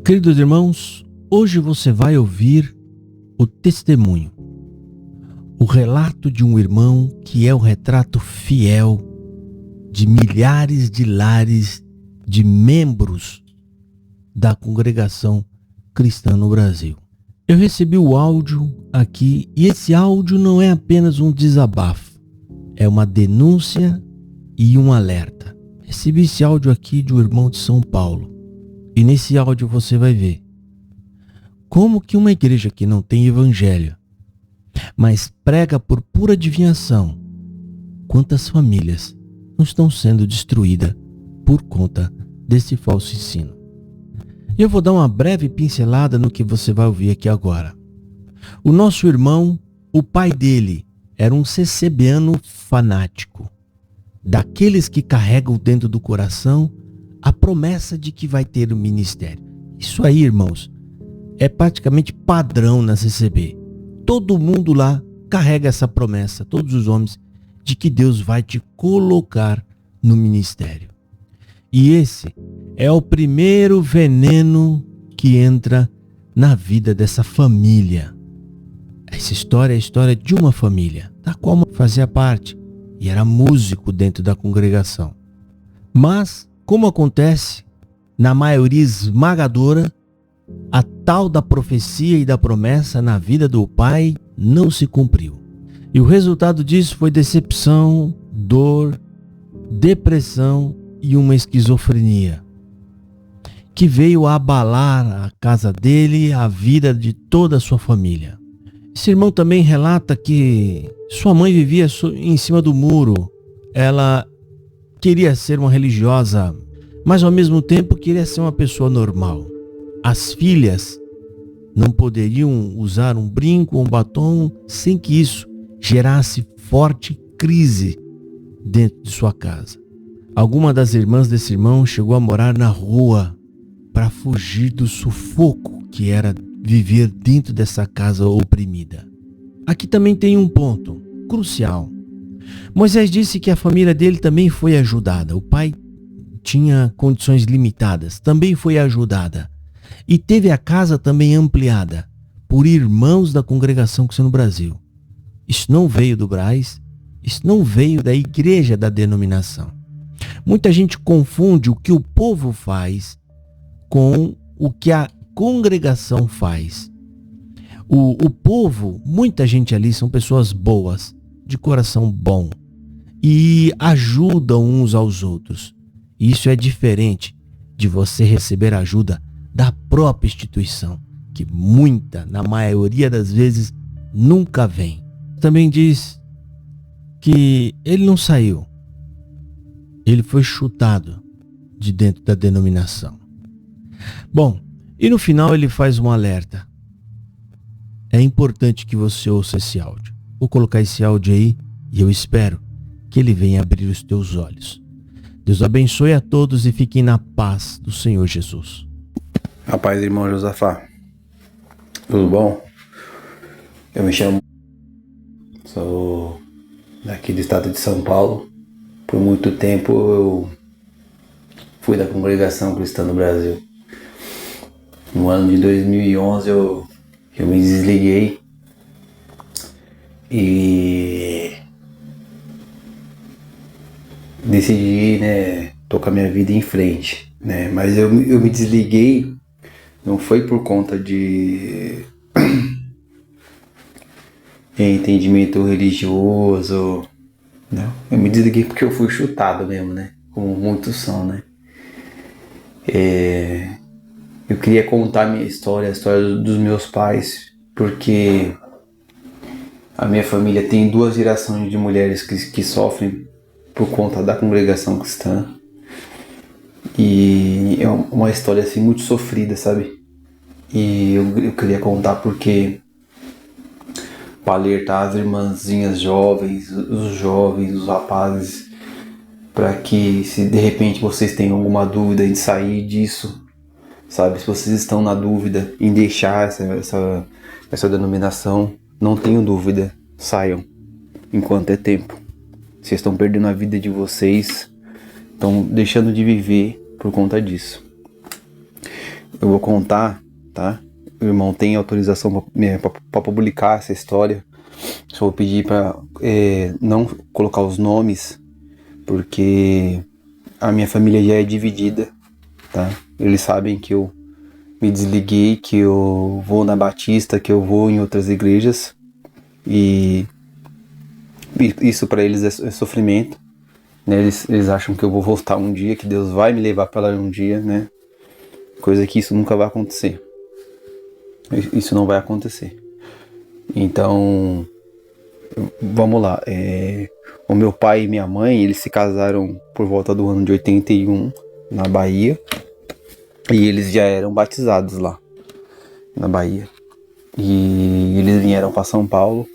Queridos irmãos, hoje você vai ouvir o testemunho, o relato de um irmão que é o retrato fiel de milhares de lares de membros da congregação cristã no Brasil. Eu recebi o áudio aqui e esse áudio não é apenas um desabafo, é uma denúncia e um alerta. Recebi esse áudio aqui de um irmão de São Paulo e nesse áudio você vai ver como que uma igreja que não tem evangelho, mas prega por pura adivinhação, quantas famílias não estão sendo destruídas por conta desse falso ensino. Eu vou dar uma breve pincelada no que você vai ouvir aqui agora. O nosso irmão, o pai dele, era um CCBano fanático, daqueles que carregam dentro do coração a promessa de que vai ter um ministério. Isso aí, irmãos, é praticamente padrão na CCB. Todo mundo lá carrega essa promessa, todos os homens, de que Deus vai te colocar no ministério. E esse é o primeiro veneno que entra na vida dessa família. Essa história é a história de uma família, da qual fazia parte e era músico dentro da congregação. Mas, como acontece na maioria esmagadora, a tal da profecia e da promessa na vida do pai não se cumpriu. E o resultado disso foi decepção, dor, depressão e uma esquizofrenia que veio abalar a casa dele, a vida de toda a sua família. Esse irmão também relata que sua mãe vivia em cima do muro. Ela queria ser uma religiosa, mas ao mesmo tempo queria ser uma pessoa normal. As filhas não poderiam usar um brinco ou um batom sem que isso gerasse forte crise dentro de sua casa. Alguma das irmãs desse irmão chegou a morar na rua para fugir do sufoco que era viver dentro dessa casa oprimida. Aqui também tem um ponto crucial. Moisés disse que a família dele também foi ajudada. O pai tinha condições limitadas, também foi ajudada. E teve a casa também ampliada por irmãos da congregação cristã no Brasil. Isso não veio do Brás, isso não veio da igreja da denominação. Muita gente confunde o que o povo faz com o que a congregação faz. O povo, muita gente ali são pessoas boas, de coração bom, e ajudam uns aos outros. Isso é diferente de você receber ajuda da própria instituição, que na maioria das vezes, nunca vem. Também diz que ele não saiu, ele foi chutado de dentro da denominação. Bom, e no final ele faz um alerta. É importante que você ouça esse áudio. Vou colocar esse áudio aí e eu espero que ele venha abrir os teus olhos. Deus abençoe a todos e fiquem na paz do Senhor Jesus. A paz, irmão Josafá. Tudo bom? Eu me chamo... Sou daqui do estado de São Paulo. Por muito tempo eu fui da congregação cristã no Brasil. No ano de 2011 eu me desliguei e decidi, tocar minha vida em frente, Mas eu me desliguei, não foi por conta de entendimento religioso, não. Eu me desliguei porque eu fui chutado mesmo, Como muitos são, Eu queria contar a história dos meus pais, porque a minha família tem 2 gerações de mulheres que sofrem por conta da congregação cristã. E é uma história assim muito sofrida, sabe? E eu queria contar porque para alertar as irmãzinhas jovens, os rapazes, para que se de repente vocês tenham alguma dúvida em sair disso, sabe? Se vocês estão na dúvida em deixar essa denominação, não tenham dúvida, saiam enquanto é tempo. Vocês estão perdendo a vida de vocês, estão deixando de viver por conta disso. eu vou contar, tá? O irmão tem autorização para publicar essa história. Só vou pedir para não colocar os nomes, porque a minha família já é dividida, tá? Eles sabem que eu me desliguei, que eu vou na Batista, que eu vou em outras igrejas, e isso para eles é sofrimento, né? Eles acham que eu vou voltar um dia, que Deus vai me levar para lá um dia, né? Coisa que isso nunca vai acontecer. Isso não vai acontecer. Então, vamos lá. O meu pai e minha mãe, eles se casaram por volta do ano de 81, na Bahia. E eles já eram batizados lá, na Bahia. E eles vieram para São Paulo.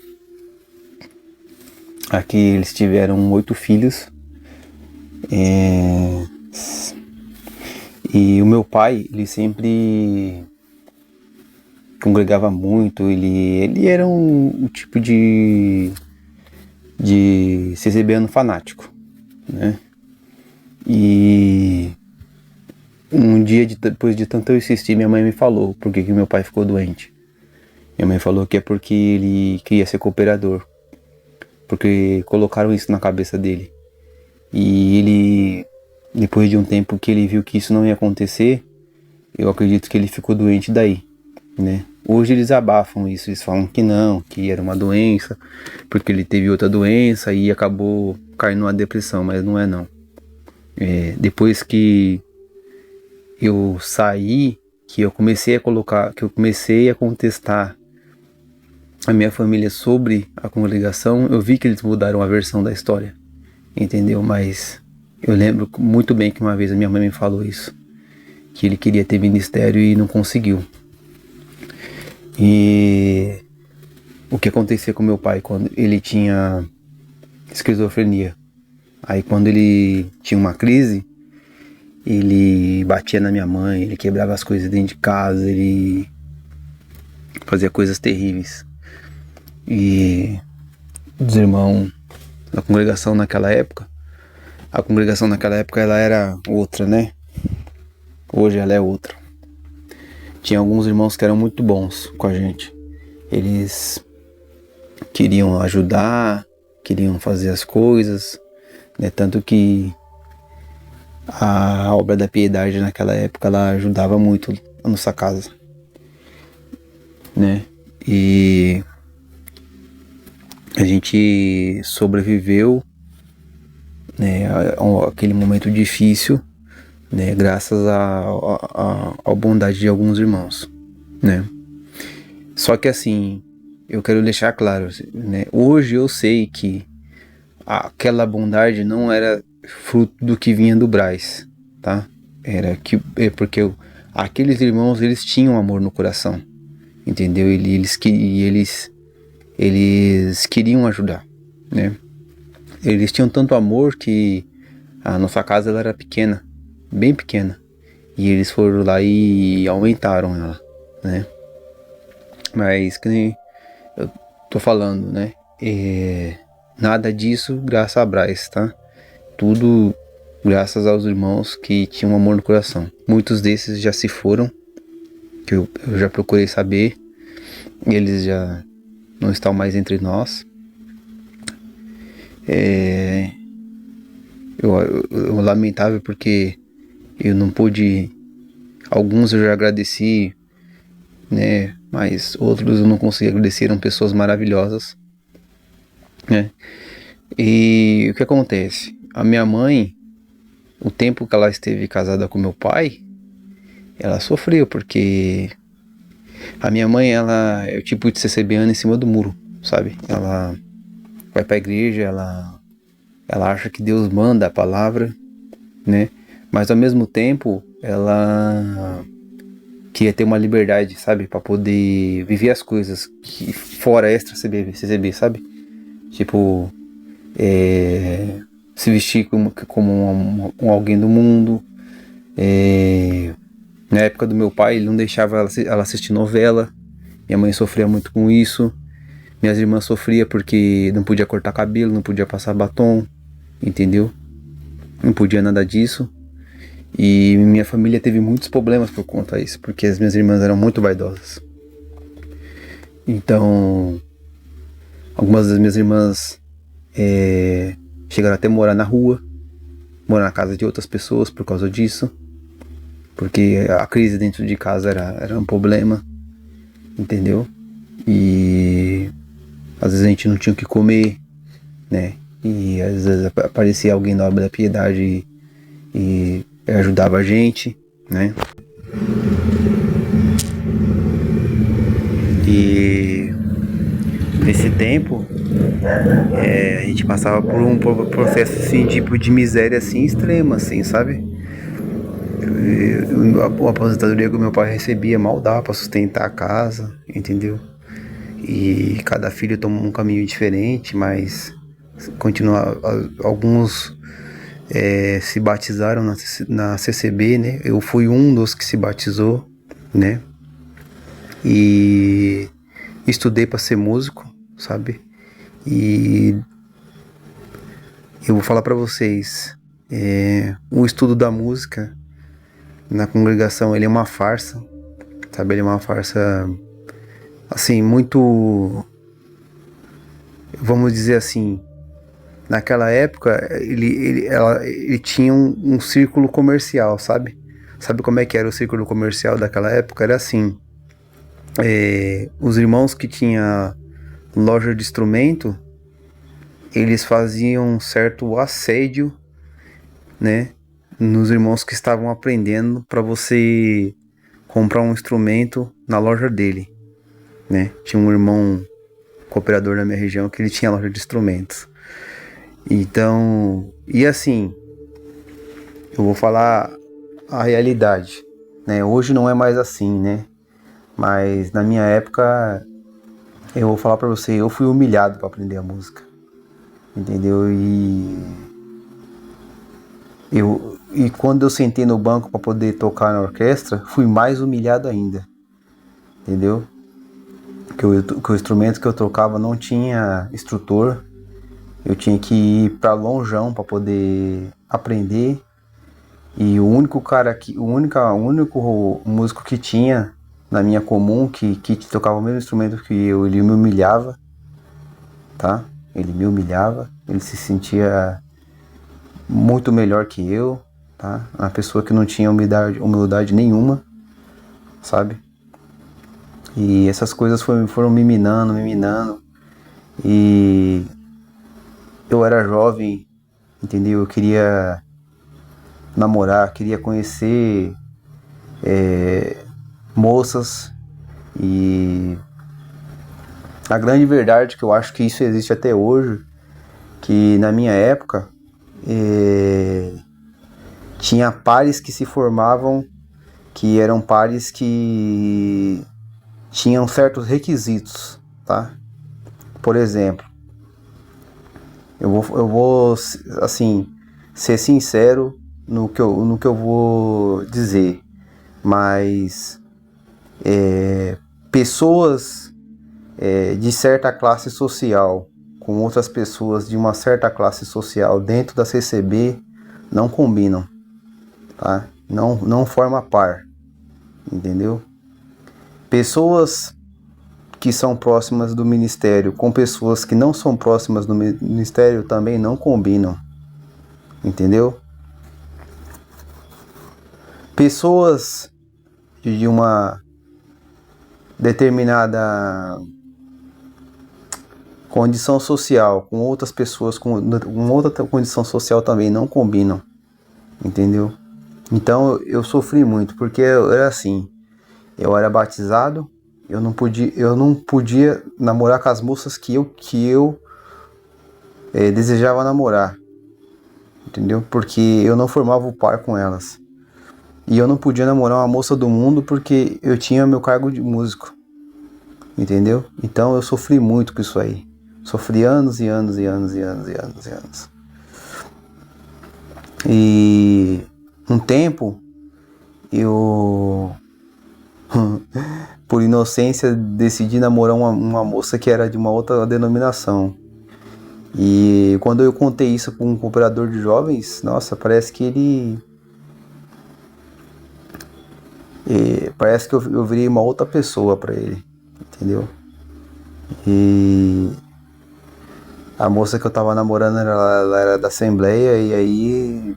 Aqui eles tiveram 8 filhos. E o meu pai, ele sempre congregava muito. Ele era um tipo de CCBano fanático, né? E um dia, depois de tanto eu insistir, minha mãe me falou por que meu pai ficou doente. Minha mãe falou que é porque ele queria ser cooperador, porque colocaram isso na cabeça dele. E ele, depois de um tempo que ele viu que isso não ia acontecer, eu acredito que ele ficou doente daí, né? Hoje eles abafam isso, eles falam que não, que era uma doença, porque ele teve outra doença e acabou caindo numa depressão, mas não é não. Depois que eu saí, que eu comecei a contestar a minha família sobre a congregação, eu vi que eles mudaram a versão da história, entendeu? Mas eu lembro muito bem que uma vez a minha mãe me falou isso, que ele queria ter ministério e não conseguiu. E o que acontecia com meu pai quando ele tinha esquizofrenia? Aí quando ele tinha uma crise, ele batia na minha mãe, ele quebrava as coisas dentro de casa, ele fazia coisas terríveis. E os irmãos da congregação naquela época, a congregação naquela época ela era outra, né? Hoje ela é outra. Tinha alguns irmãos que eram muito bons com a gente. Eles queriam ajudar, queriam fazer as coisas, né? Tanto que a obra da piedade naquela época ela ajudava muito a nossa casa, né? E a gente sobreviveu, né, aquele momento difícil, né, graças à bondade de alguns irmãos, né? Só que assim, eu quero deixar claro, né, hoje eu sei que aquela bondade não era fruto do que vinha do Brás, tá? Porque aqueles irmãos, eles tinham amor no coração, entendeu? Eles queriam ajudar, né? Eles tinham tanto amor que a nossa casa ela era pequena, bem pequena, e eles foram lá e aumentaram ela, né? Mas que nem eu tô falando, né? Nada disso graças a Brás, tá? Tudo graças aos irmãos que tinham amor no coração. Muitos desses já se foram, que eu já procurei saber, eles já não estão mais entre nós. Eu lamentável porque eu não pude. Alguns eu já agradeci, né? Mas outros eu não consegui agradecer. Eram pessoas maravilhosas, né? E o que acontece? A minha mãe, o tempo que ela esteve casada com meu pai, ela sofreu porque a minha mãe, ela é o tipo de CCBana em cima do muro, sabe? Ela vai pra igreja, ela acha que Deus manda a palavra, né? Mas ao mesmo tempo, ela queria ter uma liberdade, sabe? Pra poder viver as coisas que fora extra CCB, sabe? Tipo, se vestir como alguém do mundo. Na época do meu pai, ele não deixava ela assistir novela. Minha mãe sofria muito com isso. Minhas irmãs sofriam porque não podia cortar cabelo, não podia passar batom, entendeu? Não podia nada disso. E minha família teve muitos problemas por conta disso, porque as minhas irmãs eram muito vaidosas. Então, algumas das minhas irmãs chegaram até a morar na rua, morar na casa de outras pessoas por causa disso, porque a crise dentro de casa era um problema, entendeu? E às vezes a gente não tinha o que comer, né? E às vezes aparecia alguém da obra da piedade e ajudava a gente, né? E nesse tempo a gente passava por um processo assim, tipo de miséria assim extrema, assim, sabe? A aposentadoria que o meu pai recebia mal dava pra sustentar a casa, entendeu? E cada filho tomou um caminho diferente, mas continua, alguns se batizaram na CCB, né? Eu fui um dos que se batizou, né? E estudei para ser músico, sabe? E eu vou falar para vocês, o estudo da música na congregação, ele é uma farsa, sabe? Ele é uma farsa, assim, muito, vamos dizer assim, naquela época ele tinha um círculo comercial, sabe? Sabe como é que era o círculo comercial daquela época? Era assim, os irmãos que tinham loja de instrumento, eles faziam um certo assédio, né, nos irmãos que estavam aprendendo para você comprar um instrumento na loja dele, né? Tinha um irmão cooperador na minha região que ele tinha loja de instrumentos. Então, e assim, eu vou falar a realidade, né? Hoje não é mais assim, né? Mas na minha época, eu vou falar pra você, eu fui humilhado pra aprender a música, entendeu? E quando eu sentei no banco pra poder tocar na orquestra, fui mais humilhado ainda, entendeu? Que o instrumento que eu tocava não tinha instrutor, eu tinha que ir pra lonjão pra poder aprender. E o único músico que tinha na minha comum, que tocava o mesmo instrumento que eu, ele me humilhava, tá? Ele me humilhava, ele se sentia muito melhor que eu, tá? Uma pessoa que não tinha humildade nenhuma, sabe? E essas coisas foram me minando, e eu era jovem, entendeu? Eu queria namorar, queria conhecer moças, e a grande verdade, que eu acho que isso existe até hoje, que na minha época tinha pares que se formavam, que eram pares que tinham certos requisitos, tá? Por exemplo, eu vou assim, ser sincero no que eu vou dizer, mas pessoas de certa classe social com outras pessoas de uma certa classe social dentro da CCB não combinam, tá? Não forma par, entendeu? Pessoas que são próximas do ministério com pessoas que não são próximas do ministério também não combinam, entendeu? Pessoas de uma determinada condição social com outras pessoas com outra condição social também não combinam, entendeu? Então eu sofri muito, porque eu era assim, eu era batizado, eu não podia namorar com as moças que eu desejava namorar, entendeu? Porque eu não formava o par com elas. E eu não podia namorar uma moça do mundo porque eu tinha meu cargo de músico, entendeu? Então eu sofri muito com isso aí. Sofri anos e anos e anos e anos e anos e anos. E um tempo eu por inocência decidi namorar uma moça que era de uma outra denominação. E quando eu contei isso com um cooperador de jovens, nossa, parece que E parece que eu virei uma outra pessoa pra ele, entendeu? E a moça que eu tava namorando, ela era da Assembleia, e aí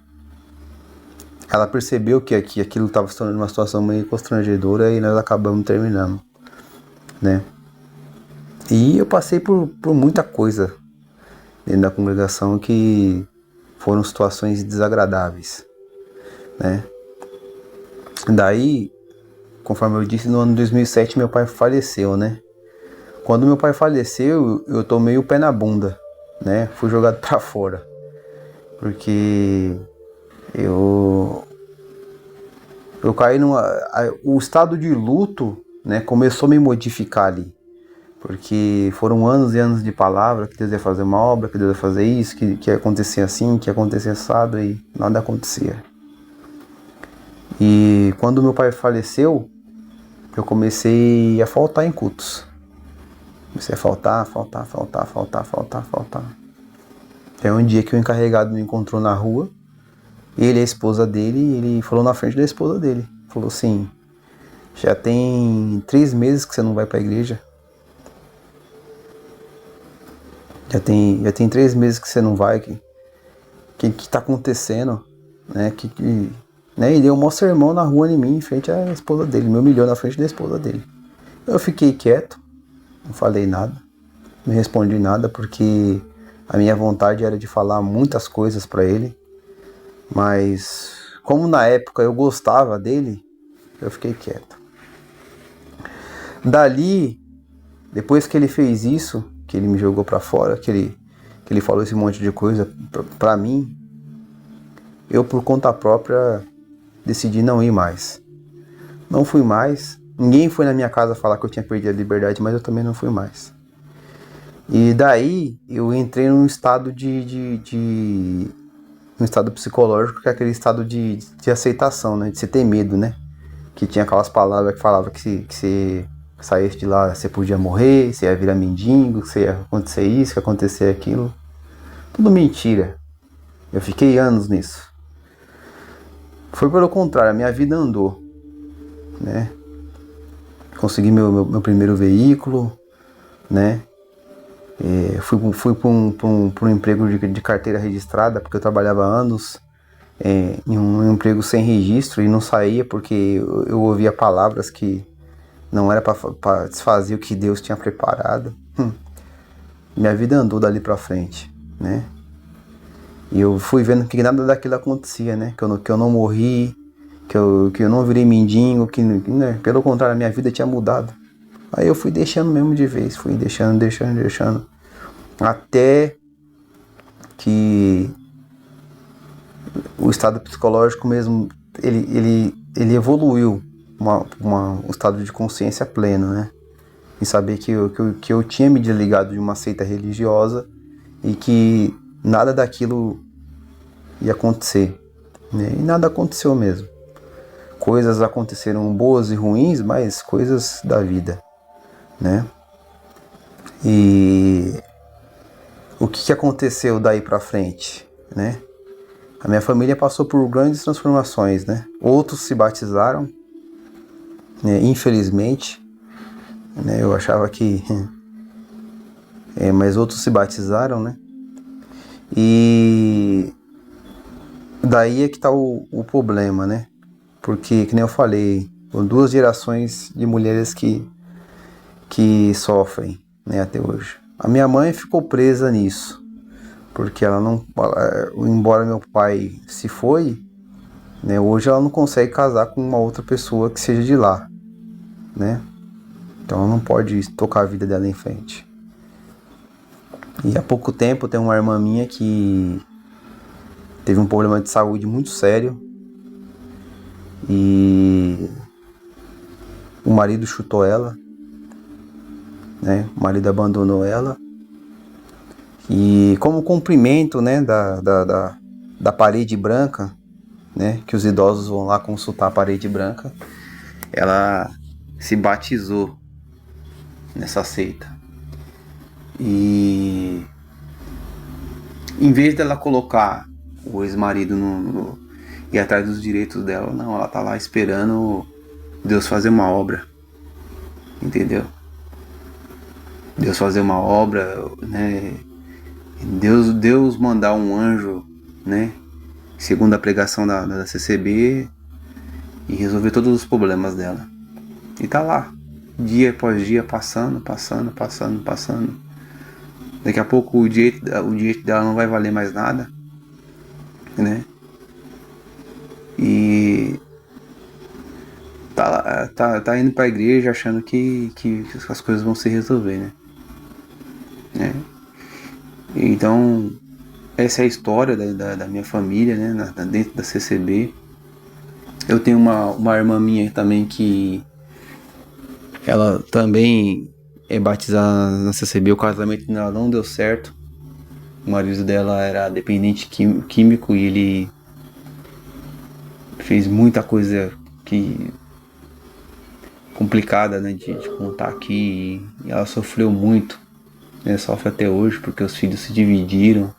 ela percebeu que aquilo tava se tornando uma situação meio constrangedora e nós acabamos terminando, né? E eu passei por muita coisa dentro da congregação que foram situações desagradáveis, né? Daí, conforme eu disse, no ano 2007 meu pai faleceu, né? Quando meu pai faleceu, eu tomei o pé na bunda, né? Fui jogado pra fora, porque eu caí o estado de luto, né, começou a me modificar ali, porque foram anos e anos de palavra que Deus ia fazer uma obra, que Deus ia fazer isso, que ia acontecer assim, que ia acontecer assado, e nada acontecia. E quando meu pai faleceu, eu comecei a faltar em cultos. Comecei a faltar. Até um dia que o encarregado me encontrou na rua, ele e a esposa dele, e ele falou na frente da esposa dele. Falou assim: já tem 3 meses que você não vai pra igreja. Já tem 3 meses que você não vai. Que tá acontecendo? Né? Né? E deu um maior sermão na rua em mim, em frente à esposa dele. Me humilhou na frente da esposa dele. Eu fiquei quieto, não falei nada, não respondi nada, porque a minha vontade era de falar muitas coisas pra ele. Mas como na época eu gostava dele, eu fiquei quieto. Dali, depois que ele fez isso, que ele me jogou pra fora, que ele falou esse monte de coisa pra mim, eu por conta própria decidi não ir mais. Não fui mais. Ninguém foi na minha casa falar que eu tinha perdido a liberdade, mas eu também não fui mais. E daí eu entrei num estado um estado psicológico, que é aquele estado de aceitação, né? De você ter medo, né? Que tinha aquelas palavras que falavam que você saísse de lá, você podia morrer, você ia virar mendigo, que ia acontecer isso, que ia acontecer aquilo. Tudo mentira. Eu fiquei anos nisso. Foi pelo contrário, a minha vida andou, né? Consegui meu primeiro veículo, né? Fui para um emprego de carteira registrada, porque eu trabalhava anos em um emprego sem registro e não saía porque eu ouvia palavras que não era para desfazer o que Deus tinha preparado. Minha vida andou dali para frente, né? E eu fui vendo que nada daquilo acontecia, né? Que eu não morri, que eu não virei mendigo, né? Pelo contrário, a minha vida tinha mudado. Aí eu fui deixando mesmo de vez, fui deixando. Até que o estado psicológico mesmo, ele evoluiu um estado de consciência pleno, né? E saber que eu tinha me desligado de uma seita religiosa e que nada daquilo ia acontecer, né? E nada aconteceu mesmo. Coisas aconteceram boas e ruins, mas coisas da vida, né? E o que aconteceu daí pra frente, né? A minha família passou por grandes transformações, né? Outros se batizaram, né? Infelizmente, né? Eu achava que... mas outros se batizaram, né? E daí é que tá o problema, né? Porque, que nem eu falei, são 2 gerações de mulheres que sofrem, né, até hoje. A minha mãe ficou presa nisso, porque embora meu pai se foi, né, hoje ela não consegue casar com uma outra pessoa que seja de lá, né? Então ela não pode tocar a vida dela em frente. E há pouco tempo tem uma irmã minha que teve um problema de saúde muito sério e o marido chutou ela, né? O marido abandonou ela e como cumprimento, né, da parede branca, né, que os idosos vão lá consultar a parede branca, ela se batizou nessa seita. E em vez dela colocar o ex-marido ir atrás dos direitos dela, não, ela tá lá esperando Deus fazer uma obra, entendeu? Deus fazer uma obra, né? Deus mandar um anjo, né? Segundo a pregação da CCB, e resolver todos os problemas dela. E tá lá, dia após dia, passando. Daqui a pouco o direito dela não vai valer mais nada, né? E tá indo pra igreja achando que as coisas vão se resolver, né? Então, essa é a história da minha família, né? Dentro da CCB. Eu tenho uma irmã minha também que ela também é batizada na CCB. O casamento dela não deu certo. O marido dela era dependente químico e ele fez muita coisa complicada, né, de contar aqui. E ela sofreu muito, né, sofre até hoje porque os filhos se dividiram.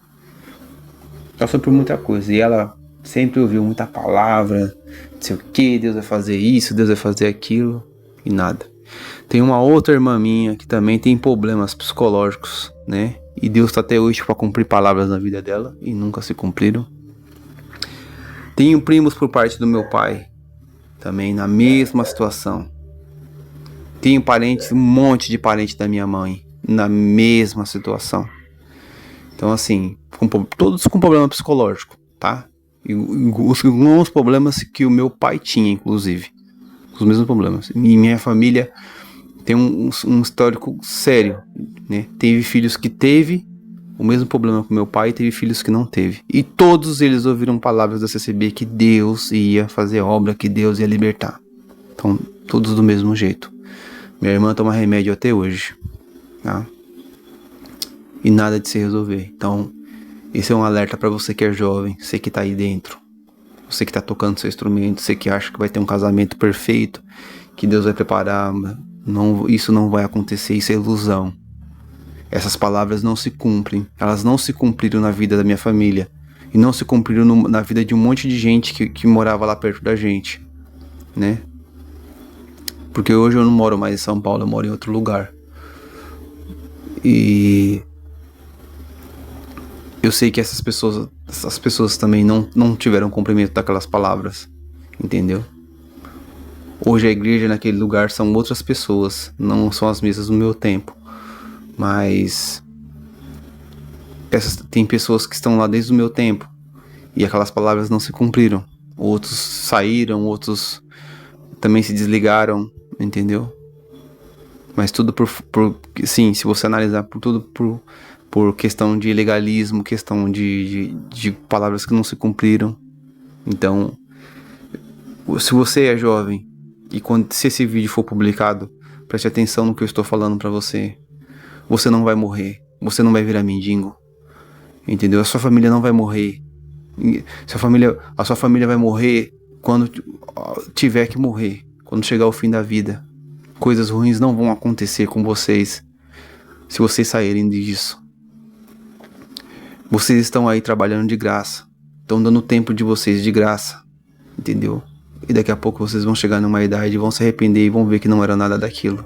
Ela sofreu muita coisa e ela sempre ouviu muita palavra, não sei o que, Deus vai fazer isso, Deus vai fazer aquilo, e nada. Tem uma outra irmã minha que também tem problemas psicológicos, né? E Deus está até hoje para cumprir palavras na vida dela e nunca se cumpriram. Tenho primos por parte do meu pai, também na mesma situação. Tenho parentes, um monte de parentes da minha mãe, na mesma situação. Então, assim, todos com problema psicológico, tá? E os problemas que o meu pai tinha, inclusive. Os mesmos problemas. E minha família tem um histórico sério, né? Teve filhos que teve o mesmo problema que o meu pai, e teve filhos que não teve. E todos eles ouviram palavras da CCB que Deus ia fazer obra, que Deus ia libertar. Então, todos do mesmo jeito. Minha irmã toma remédio até hoje, tá? E nada de se resolver. Então, esse é um alerta para você que é jovem, você que tá aí dentro, você que tá tocando seu instrumento, você que acha que vai ter um casamento perfeito, que Deus vai preparar. Não, isso não vai acontecer, isso é ilusão. Essas palavras não se cumprem, elas não se cumpriram na vida da minha família, e não se cumpriram na vida de um monte de gente que morava lá perto da gente, né? Porque hoje eu não moro mais em São Paulo, eu moro em outro lugar. E eu sei que essas pessoas também não tiveram cumprimento daquelas palavras, entendeu? Hoje a igreja naquele lugar são outras pessoas, não são as mesmas do meu tempo. Mas tem pessoas que estão lá desde o meu tempo e aquelas palavras não se cumpriram. Outros saíram, outros também se desligaram, entendeu? Mas tudo sim, se você analisar por questão de legalismo, questão de palavras que não se cumpriram. Então, se você é jovem e se esse vídeo for publicado, preste atenção no que eu estou falando pra você. Você não vai morrer, você não vai virar mendigo, entendeu? A sua família não vai morrer. A sua família vai morrer quando tiver que morrer, quando chegar o fim da vida. Coisas ruins não vão acontecer com vocês se vocês saírem disso. Vocês estão aí trabalhando de graça, estão dando tempo de vocês de graça, entendeu? E daqui a pouco vocês vão chegar numa idade, vão se arrepender e vão ver que não era nada daquilo.